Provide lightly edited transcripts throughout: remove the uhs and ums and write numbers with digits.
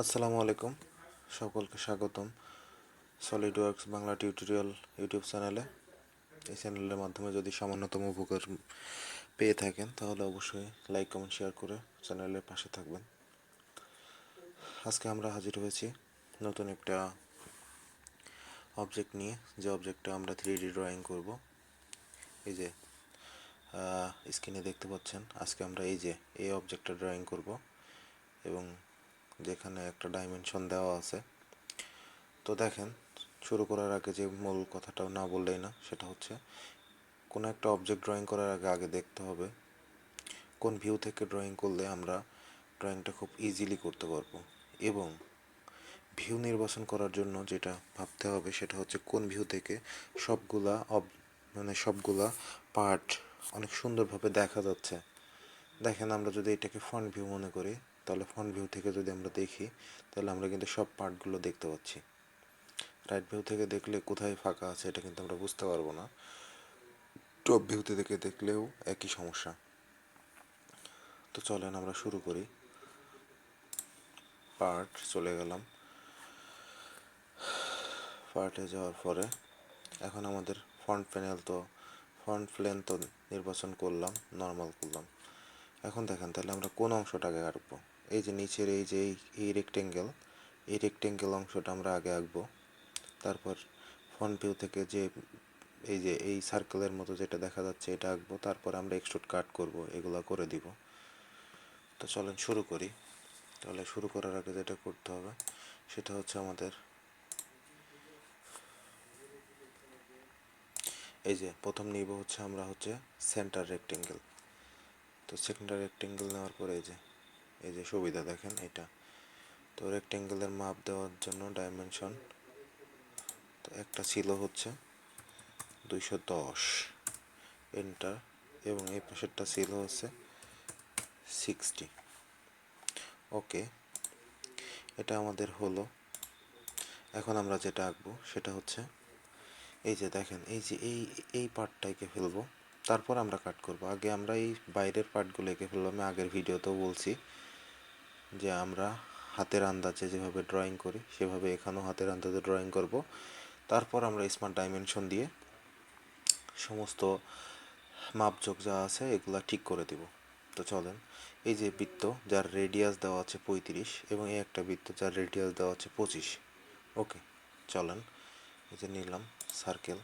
আসসালামু আলাইকুম, সকলকে স্বাগতম সলিডওয়ার্কস বাংলা টিউটোরিয়াল ইউটিউব চ্যানেলে। এই চ্যানেলের মাধ্যমে যদি সামান্যতম উপকার পেয়ে থাকেন তাহলে অবশ্যই লাইক কমেন্ট শেয়ার করে চ্যানেলের পাশে থাকবেন। আজকে আমরা হাজির হয়েছি নতুন একটা অবজেক্ট নিয়ে, যে অবজেক্টটা আমরা 3D ড্রয়িং করব। এই যে স্ক্রিনে দেখতে পাচ্ছেন, আজকে আমরা এই অবজেক্টটা ড্রয়িং করব এবং যেখানে একটা ডাইমেনশন দেওয়া আছে। তো দেখেন, শুরু করার আগে যে মূল কথাটা না বললেই না, সেটা হচ্ছে কোনো একটা অবজেক্ট ড্রয়িং করার আগে দেখতে হবে কোন ভিউ থেকে ড্রয়িং করলে আমরা ড্রয়িংটা খুব ইজিলি করতে পারবো। এবং ভিউ নির্বাচন করার জন্য যেটা ভাবতে হবে সেটা হচ্ছে কোন ভিউ থেকে সবগুলা সবগুলা পার্ট অনেক সুন্দরভাবে দেখা যাচ্ছে। দেখেন, আমরা যদি এটাকে ফ্রন্ট ভিউ মনে করি, তাহলে ফ্রন্ট ভিউ থেকে যদি আমরা দেখি, তাহলে আমরা কিন্তু সব পার্টগুলো দেখতে পাচ্ছি। রাইট ভিউ থেকে দেখলে কোথায় ফাঁকা আছে এটা কিন্তু আমরা বুঝতে পারবো না। টপ ভিউতে থেকে দেখলেও একই সমস্যা। তো চলেন আমরা শুরু করি। পার্ট চলে গেলাম, পার্টে যাওয়ার পরে এখন আমাদের ফ্রন্ট প্লেন তো নির্বাচন করলাম, নর্মাল করলাম। এখন দেখেন, তাহলে আমরা কোন অংশটাকে আঁকবো? এই যে নিচের এই রেক্টেঙ্গেল অংশটা আমরা আগে আঁকবো। তারপর ফ্রন্ট ভিউ থেকে এই সার্কেলের মতো যেটা দেখা যাচ্ছে এটা আঁকবো। তারপর আমরা এক্সট্রুড কাট করব, এগুলো করে দিব। তো চলেন শুরু করি। তাহলে শুরু করার আগে যেটা করতে হবে সেটা হচ্ছে আমাদের প্রথম নিব হচ্ছে আমরা সেন্টার রেক্টেঙ্গেল। তো সেন্টার রেক্টেঙ্গেল নেওয়ার পরে এই যে সুবিধা দেখেন এটা। তো রেক্টেঙ্গেলের মাপ দেওয়ার জন্য ডাইমেনশন তো একটা ছিল হচ্ছে 210, এন্টার। এবং এই পাশেরটা ছিল হচ্ছে 60। ওকে, এটা আমাদের হলো। এখন আমরা যেটা আঁকবো সেটা হচ্ছে এই যে দেখেন, এই পার্টটা এঁকে ফেলবো, তারপর আমরা কাট করব। আগে আমরা এই বাইরের পার্টগুলো এঁকে ফেলবো। আমি আগের ভিডিওতেও বলছি যে আমরা হাতের আন্দাজে যেভাবে ড্রয়িং করি সেভাবে এখানেও হাতের আন্দাজে ড্রয়িং করব। তারপর আমরা স্মার্ট ডাইমেনশন দিয়ে সমস্ত মাপজোক যা আছে এগুলা ঠিক করে দিব। তো চলেন, এই যে বৃত্ত যার রেডিয়াস দেওয়া আছে 35 এবং এই একটা বৃত্ত যার রেডিয়াস দেওয়া আছে 25। ওকে, চলেন এই যে নিলাম সার্কেল।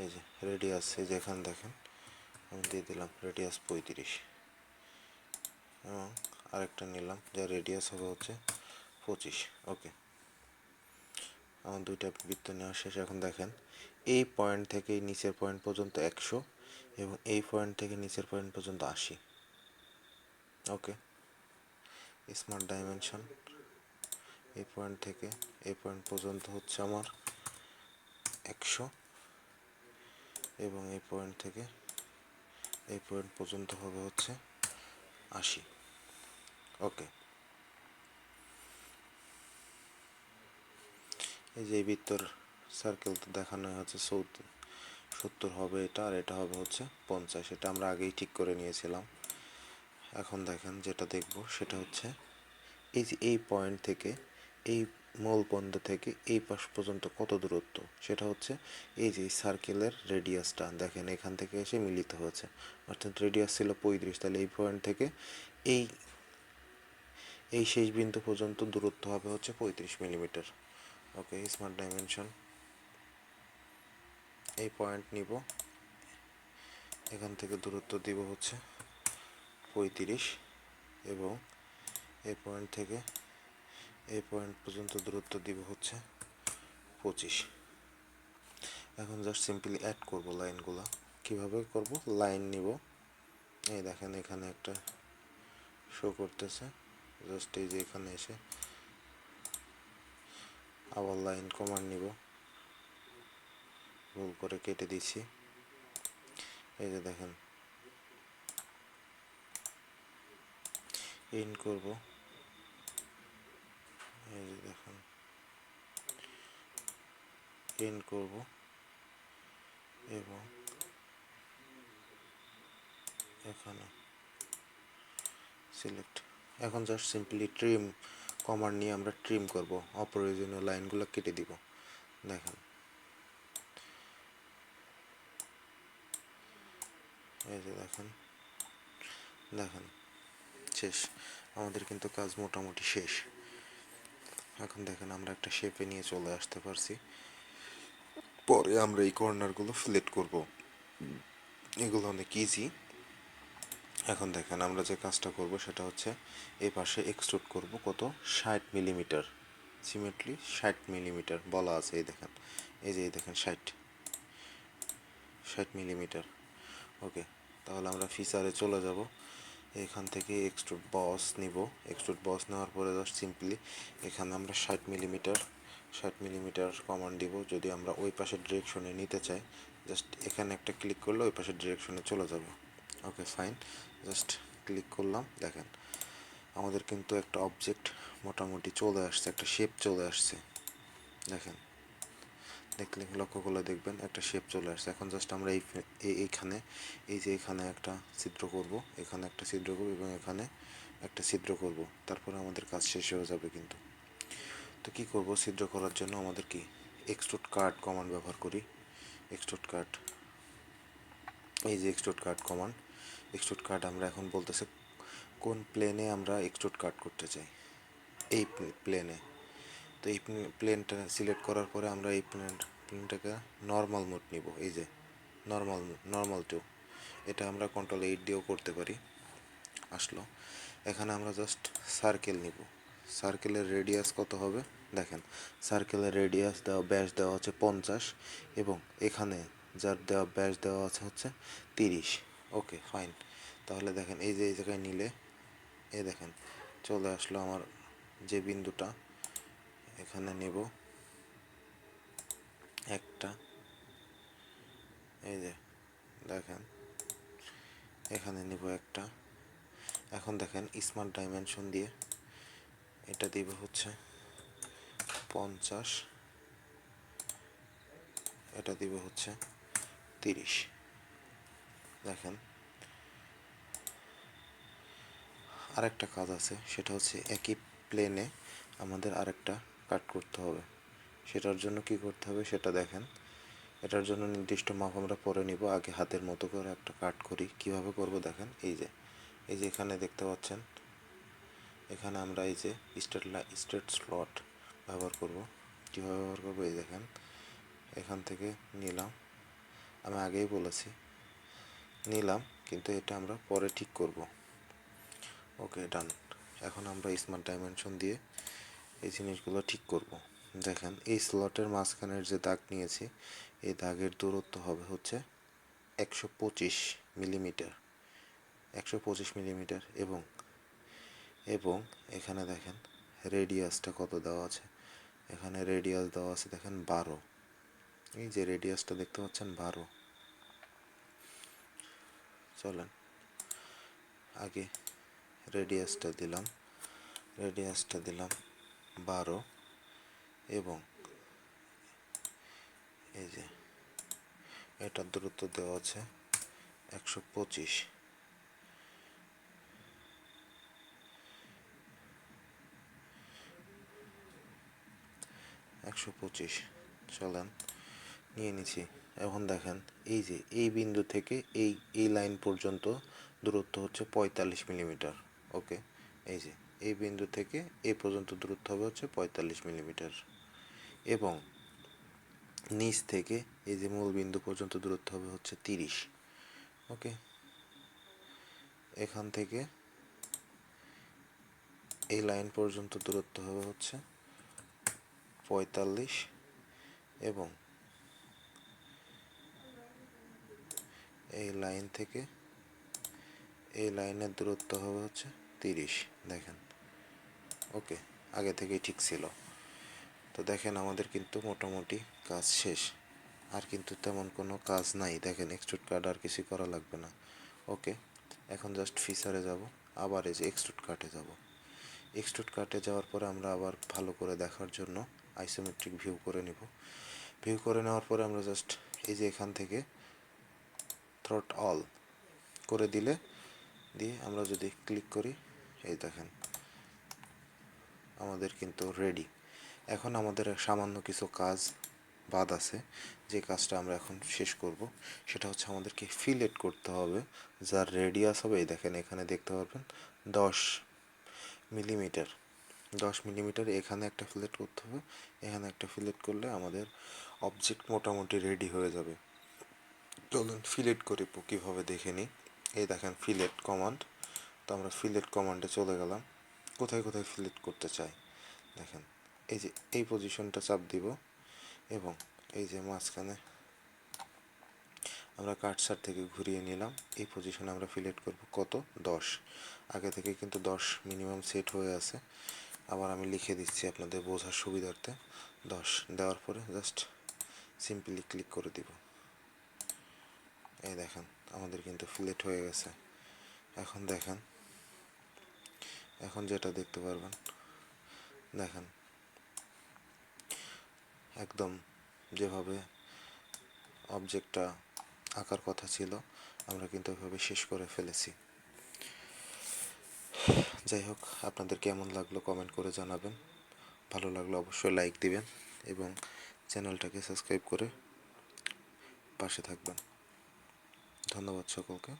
এই যে রেডিয়াস, এই যে এখানে দেখেন আমি দিয়ে দিলাম রেডিয়াস 35 এবং আরেকটা নিলাম যার রেডিয়াস হবে হচ্ছে 25। ওকে, আমার দুইটা বৃত্ত নেওয়া শেষ। এখন দেখেন, এই পয়েন্ট থেকে নিচের পয়েন্ট পর্যন্ত 100 এবং এই পয়েন্ট থেকে নিচের পয়েন্ট পর্যন্ত 80। ওকে, স্মার্ট ডাইমেনশন এই পয়েন্ট থেকে এই পয়েন্ট পর্যন্ত হচ্ছে আমার 100 এবং এই পয়েন্ট থেকে এই পয়েন্ট পর্যন্ত হবে হচ্ছে 80। ওকে, এই যে এই বৃত্তর সার্কেল তো দেখানো হচ্ছে 70 হবে এটা, আর এটা হবে হচ্ছে 50। এটা আমরা আগেই ঠিক করে নিয়েছিলাম। এখন দেখেন, যেটা দেখব সেটা হচ্ছে এই যে এই পয়েন্ট থেকে এই মূল পয়েন্ট থেকে এই পাশ পর্যন্ত কত দূরত্ব, সেটা হচ্ছে এই যে সার্কেলের রেডিয়াসটা দেখেন এখান থেকে এসে মিলিত হয়েছে। অর্থাৎ রেডিয়াস ছিল 35, তাহলে এই পয়েন্ট থেকে এই এই শেষ বিন্দু পর্যন্ত দূরত্ব হবে হচ্ছে 35 মিলিমিটার। ওকে, স্মার্ট ডাইমেনশন এই পয়েন্ট নিব, এখান থেকে দূরত্ব দিব হচ্ছে 35 এবং এই পয়েন্ট থেকে এই পয়েন্ট পর্যন্ত দূরত্ব দিব হচ্ছে 25। এখন জাস্ট সিম্পলি অ্যাড করব লাইনগুলো। কিভাবে করব? লাইন নিব, এই দেখেন এখানে একটা শো করতেছে, জাস্ট এই যে এখানে এসে আবার লাইন কমান্ড নিব, ভুল করে কেটে দিচ্ছি। এই যে দেখেন ইন করব, এই যে দেখেন ইন করব এবং এখানে সিলেক্ট। এখন জাস্ট সিম্পলি ট্রিম কমান্ড নিয়ে আমরা ট্রিম করব, অপ্রয়োজনীয় লাইনগুলো কেটে দিব। দেখেন এই যে দেখেন দেখেন শেষ, আমাদের কিন্তু কাজ মোটামুটি শেষ। এখন দেখেন আমরা একটা শেপে নিয়ে চলে আসতে পারছি। পরে আমরা এই কর্নারগুলো ফিলেট করব, এগুলো অনেক ইজি। এখন দেখেন আমরা যে কাজটা করব সেটা হচ্ছে এই পাশে এক্সট্রুড করব কত, 60 মিলিমিটার, সিমেট্রি 60 মিলিমিটার বলা আছে। এই দেখেন, এই যে এই দেখেন 60 মিলিমিটার। ওকে, তাহলে আমরা ফিচারে চলে যাব, এখান থেকে এক্সট্রুড বস নিব। এক্সট্রুড বস নেওয়ার পরে জাস্ট সিম্পলি এখানে আমরা 60 মিলিমিটার কমান্ড দিব। যদি আমরা ওই পাশের ডিরেকশনে নিতে চাই, জাস্ট এখানে একটা ক্লিক করলে ওই পাশের ডিরেকশনে চলে যাবে। ওকে ফাইন, জাস্ট ক্লিক করলাম। দেখেন আমাদের কিন্তু একটা অবজেক্ট মোটামুটি চলে আসছে, একটা শেপ চলে আসছে। দেখেন, দেখলে লক্ষ্য করলে দেখবেন একটা শেপ চলে আসছে। এখন জাস্ট আমরা এইখানে এই যে এখানে একটা ছিদ্র করব, এখানে একটা ছিদ্র করব এবং এখানে একটা ছিদ্র করব, তারপরে আমাদের কাজ শেষ হয়ে যাবে কিন্তু। তো কী করব, ছিদ্র করার জন্য আমাদের কি এক্সট্রুড কাট কমান্ড ব্যবহার করি। এক্সট্রুড কাট, এই যে extrude cut command. Extrude cut আমরা এখন বলতেছে কোন প্লেনে আমরা এক্সট্রুড কাট করতে চাই, এই প্লেনে। তো এই প্লেনটা সিলেক্ট করার পরে আমরা এই প্লেনটাকে নর্মাল মোড নিব। এই যে নর্মাল টু, এটা আমরা কন্ট্রোল 8 দিয়েও করতে পারি। আসলো, এখানে আমরা জাস্ট সার্কেল নিব। সার্কেলের রেডিয়াস কত হবে দেখেন, সার্কেলের রেডিয়াস দেওয়া, ব্যাস দেওয়া হচ্ছে 50 এবং এখানে যার দেওয়া ব্যাস দেওয়া আছে হচ্ছে 30। ওকে ফাইন, তাহলে দেখেন এই যে এই জায়গায় নিলে এই দেখেন চলে আসলো আমার যে বিন্দুটা, এখানে নেব একটা, এই যে দেখেন এখানে নিব একটা। এখন দেখেন স্মার্ট ডাইমেনশন দিয়ে এটা দিব হচ্ছে 50, এটা দিব হচ্ছে 30। দেখেন আরেকটা কাজ আছে, সেটা হচ্ছে একই প্লেনে আমাদের আরেকটা কাট করতে হবে। সেটার জন্য কি করতে হবে সেটা দেখেন। এটার জন্য নির্দিষ্ট মাপ আমরা পরে নিব, আগে হাতের মতো করে একটা কাট করি। কিভাবে করব দেখেন, এই যে এখানে দেখতে পাচ্ছেন, এখানে আমরা এই যে স্ট্রেট স্লট ব্যবহার করব। কীভাবে ব্যবহার করবো এই দেখেন, এখান থেকে নিলাম, আমি আগেই বলেছি নিলাম, কিন্তু এটা আমরা পরে ঠিক করব। ওকে ডান। এখন আমরা স্মার্ট ডাইমেনশন দিয়ে এই জিনিসগুলো ঠিক করব। দেখেন এই স্লটের মাঝখানের যে দাগ নিয়েছি, এই দাগের দূরত্ব হবে হচ্ছে 125 মিলিমিটার, 125 মিলিমিটার। এবং এবং এখানে দেখেন রেডিয়াসটা কত দেওয়া আছে, এখানে রেডিয়াস দেওয়া আছে দেখেন 12। এই যে রেডিয়াসটা দেখতে পাচ্ছেন 12। চলেন আগে রেডিয়াসটা দিলাম, 12 এবং এই যে এটার দূরত্ব দেওয়া আছে 125। 125 চলেন নিয়ে নিছি। এখন দেখেন এই যে এই বিন্দু থেকে এই লাইন পর্যন্ত দূরত্ব হচ্ছে 45 মিলিমিটার। ওকে, এই যে এই বিন্দু থেকে এই পর্যন্ত দূরত্ব হবে হচ্ছে 45 মিলিমিটার এবং নিচ থেকে এই যে মূল বিন্দু পর্যন্ত দূরত্ব হবে হচ্ছে 30। ওকে, এখান থেকে এই লাইন পর্যন্ত দূরত্ব হবে হচ্ছে 45 এবং এই লাইন থেকে এই লাইনের দূরত্ব হবে হচ্ছে 30। দেখেন ওকে, আগে থেকেই ঠিক ছিল। তো দেখেন আমাদের কিন্তু মোটামুটি কাজ শেষ, আর কিন্তু তেমন কোনো কাজ নাই। দেখেন এক্সট্রুড কাট আর কিছু করা লাগবে না। ওকে, এখন জাস্ট ফিচারে যাব, আবার এই যে এক্সট্রুড কাটে যাব। এক্সট্রুড কাটে যাওয়ার পরে আমরা আবার ভালো করে দেখার জন্য আইসোমেট্রিক ভিউ করে নিব। ভিউ করে নেওয়ার পরে আমরা জাস্ট এই যে এখান থেকে থ্রট অল করে দিয়ে আমরা যদি ক্লিক করি, এই দেখেন আমাদের কিন্তু রেডি। এখন আমাদের সামান্য কিছু কাজ বাদ আছে, যে কাজটা আমরা এখন শেষ করব। সেটা হচ্ছে আমাদেরকে ফিলেট করতে হবে। যার রেডিয়াস হবে এই দেখেন এখানে দেখতে পারবেন 10 মিলিমিটার। 10 মিলিমিটার এখানে একটা ফিলেট করতে হবে, এখানে একটা ফিলেট করলে আমাদের অবজেক্ট মোটামুটি রেডি হয়ে যাবে। চলুন ফিলেট করে কীভাবে দেখে নিই। এই দেখেন ফিলেট কমান্ড। তো আমরা ফিলেট কমান্ডে চলে গেলাম। কোথায় কোথায় ফিলেট করতে চাই দেখেন, এই যে এই পজিশনটা চাপ দিব এবং এই যে মাঝখানে আমরা কাটসার থেকে ঘুরিয়ে নিলাম। এই পজিশনে আমরা ফিলেট করব কত, 10। আগে থেকে কিন্তু 10 মিনিমাম সেট হয়ে আছে। আবার আমি লিখে দিচ্ছি আপনাদের বোঝার সুবিধার্থে। 10 দেওয়ার পরে জাস্ট সিম্পলি ক্লিক করে দিব। এই দেখেন আমাদের কিন্তু ফিলেট হয়ে গেছে। এখন দেখেন, এখন যেটা দেখতে পারবেন দেখেন একদম যেভাবে অবজেক্টটা আঁকার কথা ছিল আমরা কিন্তু ওইভাবে শেষ করে ফেলেছি। যাই হোক, আপনাদের কেমন লাগলো কমেন্ট করে জানাবেন। ভালো লাগলে অবশ্যই লাইক দিবেন এবং চ্যানেলটাকে সাবস্ক্রাইব করে পাশে থাকবেন। ধন্যবাদ সকলকে।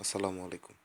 আসসালামু আলাইকুম।